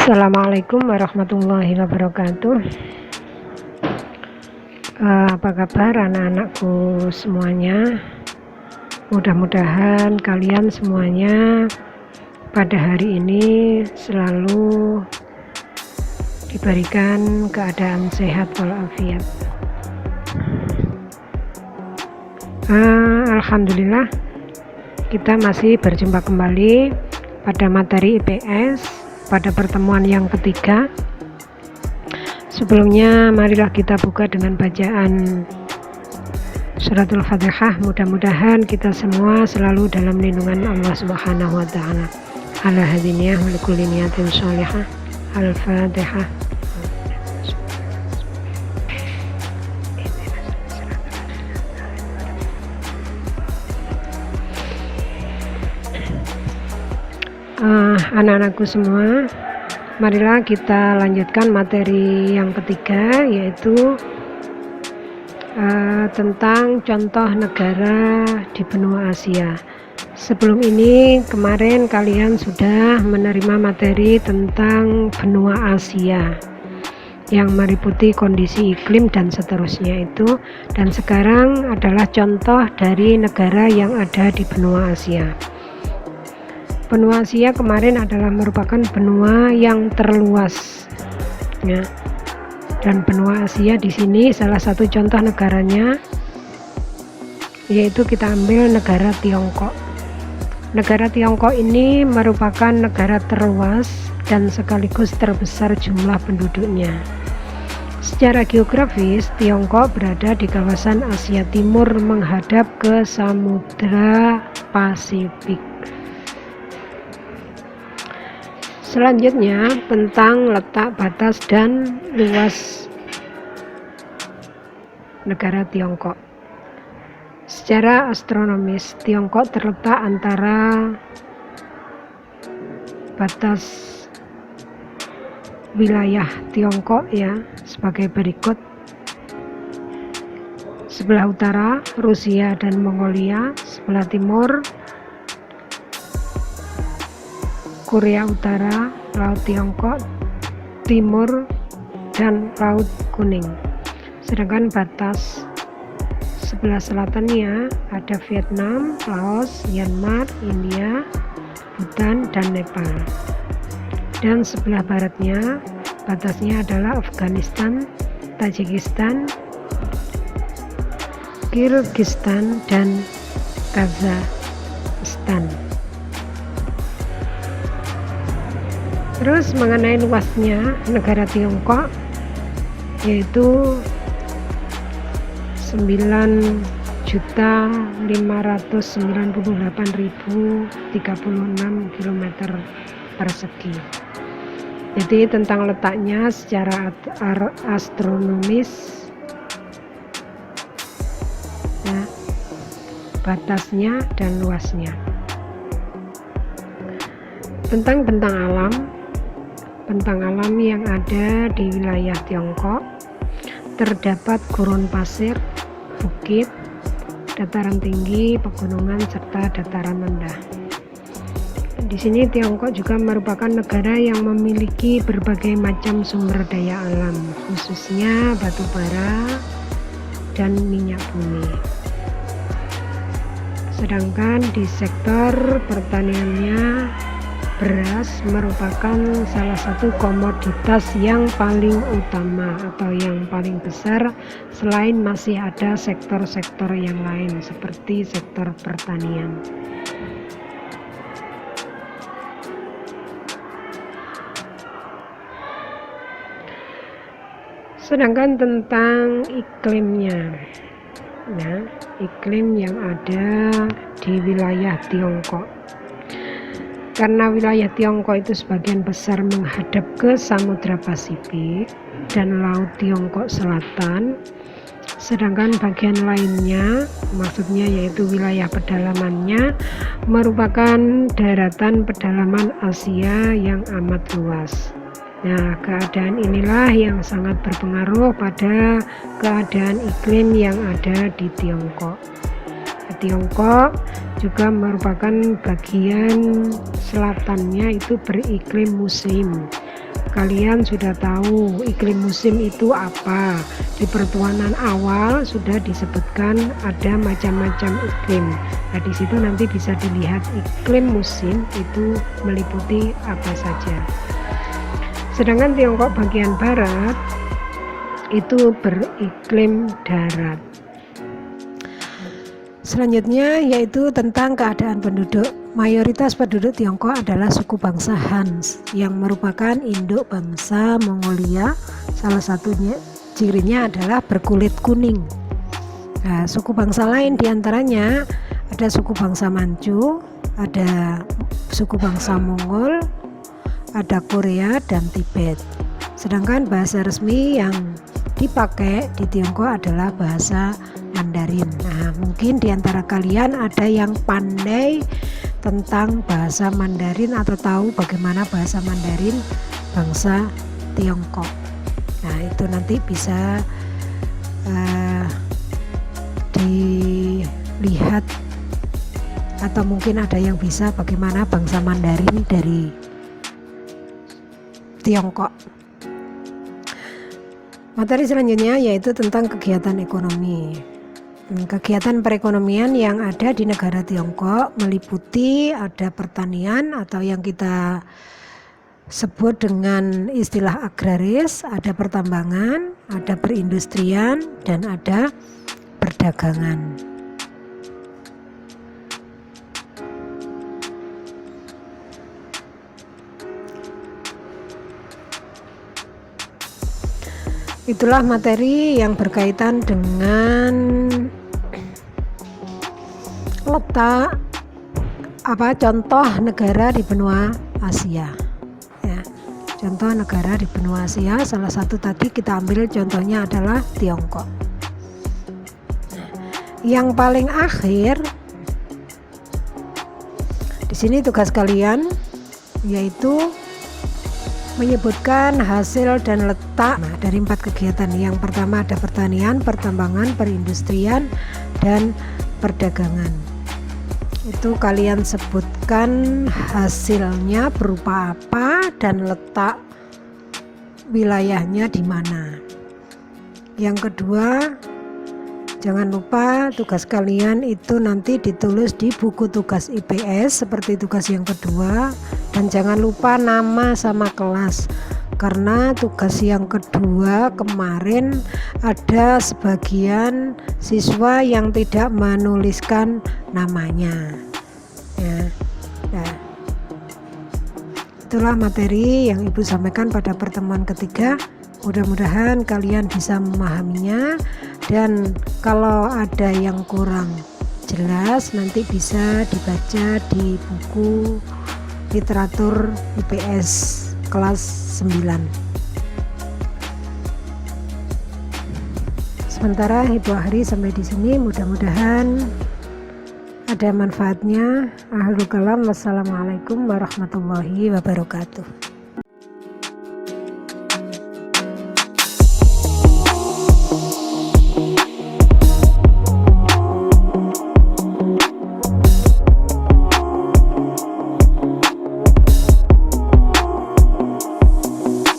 Assalamualaikum warahmatullahi wabarakatuh. Apa kabar anak-anakku semuanya? Mudah-mudahan kalian semuanya pada hari ini selalu diberikan keadaan sehat walafiat. Alhamdulillah, kita masih berjumpa kembali pada materi IPS pada pertemuan yang ketiga. Sebelumnya marilah kita buka dengan bacaan suratul Fatihah. Mudah-mudahan kita semua selalu dalam lindungan Allah Subhanahu wa taala. Ala hadiniyah wa likulli niyatin sholihah. Al-Fatihah. Anak-anakku semua, marilah kita lanjutkan materi yang ketiga, yaitu tentang contoh negara di benua Asia. Sebelum ini kemarin kalian sudah menerima materi tentang benua Asia yang meliputi kondisi iklim dan seterusnya itu, dan sekarang adalah contoh dari negara yang ada di benua Asia. Benua Asia kemarin adalah merupakan benua yang terluas, ya. Dan benua Asia di sini salah satu contoh negaranya yaitu kita ambil negara Tiongkok. Negara Tiongkok ini merupakan negara terluas dan sekaligus terbesar jumlah penduduknya. Secara geografis, Tiongkok berada di kawasan Asia Timur menghadap ke Samudra Pasifik. Selanjutnya tentang letak, batas, dan luas negara Tiongkok. Secara astronomis, Tiongkok terletak antara batas wilayah Tiongkok sebagai berikut. Sebelah utara Rusia dan Mongolia, sebelah timur Korea Utara, Laut Tiongkok Timur, dan Laut Kuning. Sedangkan batas sebelah selatannya ada Vietnam, Laos, Myanmar, India, Bhutan, dan Nepal. Dan sebelah baratnya batasnya adalah Afghanistan, Tajikistan, Kyrgyzstan, dan Kazakhstan. Terus mengenai luasnya negara Tiongkok, yaitu 9.598.036 km persegi. Jadi tentang letaknya secara astronomis, batasnya dan luasnya. Tentang bentang alam yang ada di wilayah Tiongkok, terdapat gurun pasir, bukit, dataran tinggi, pegunungan, serta dataran rendah. Di sini Tiongkok juga merupakan negara yang memiliki berbagai macam sumber daya alam, khususnya batu bara dan minyak bumi. Sedangkan di sektor pertaniannya, beras merupakan salah satu komoditas yang paling utama atau yang paling besar, selain masih ada sektor-sektor yang lain seperti sektor pertanian. Sedangkan tentang iklimnya, iklim yang ada di wilayah Tiongkok. Karena wilayah Tiongkok itu sebagian besar menghadap ke Samudra Pasifik dan Laut Tiongkok Selatan, sedangkan bagian lainnya, maksudnya yaitu wilayah pedalamannya, merupakan daratan pedalaman Asia yang amat luas. Nah, keadaan inilah yang sangat berpengaruh pada keadaan iklim yang ada di Tiongkok. Tiongkok juga merupakan bagian selatannya itu beriklim musim, kalian sudah tahu iklim musim itu apa. Di pertuanan awal sudah disebutkan ada macam-macam iklim. Nah, di situ nanti bisa dilihat iklim musim itu meliputi apa saja. Sedangkan Tiongkok bagian barat itu beriklim darat. Selanjutnya yaitu tentang keadaan penduduk. Mayoritas penduduk Tiongkok adalah suku bangsa Han yang merupakan induk bangsa Mongolia. Salah satunya cirinya adalah berkulit kuning. Nah, suku bangsa lain diantaranya ada suku bangsa Manchu, ada suku bangsa Mongol, ada Korea dan Tibet. Sedangkan bahasa resmi yang dipakai di Tiongkok adalah bahasa Mandarin. Nah, mungkin di antara kalian ada yang pandai tentang bahasa Mandarin atau tahu bagaimana bahasa Mandarin bangsa Tiongkok. Nah, itu nanti bisa dilihat atau mungkin ada yang bisa bagaimana bangsa Mandarin dari Tiongkok. Materi selanjutnya yaitu tentang kegiatan ekonomi. Kegiatan perekonomian yang ada di negara Tiongkok meliputi ada pertanian atau yang kita sebut dengan istilah agraris, ada pertambangan, ada perindustrian, dan ada perdagangan. Itulah materi yang berkaitan dengan letak contoh negara di benua Asia. Ya, contoh negara di benua Asia, salah satu tadi kita ambil contohnya adalah Tiongkok. Yang paling akhir di sini tugas kalian yaitu menyebutkan hasil dan letak dari 4 kegiatan. Yang pertama ada pertanian, pertambangan, perindustrian, dan perdagangan. Itu kalian sebutkan hasilnya berupa apa dan letak wilayahnya di mana. Yang kedua, jangan lupa tugas kalian itu nanti ditulis di buku tugas IPS seperti tugas yang kedua. Dan jangan lupa nama sama kelas, karena tugas yang kedua kemarin ada sebagian siswa yang tidak menuliskan namanya. Ya. Nah, itulah materi yang Ibu sampaikan pada pertemuan ketiga. Mudah-mudahan kalian bisa memahaminya, dan kalau ada yang kurang jelas nanti bisa dibaca di buku literatur IPS kelas 9. Sementara Ibu akhiri sampai di sini, mudah-mudahan ada manfaatnya. Akhirul kalam, wassalamualaikum warahmatullahi wabarakatuh.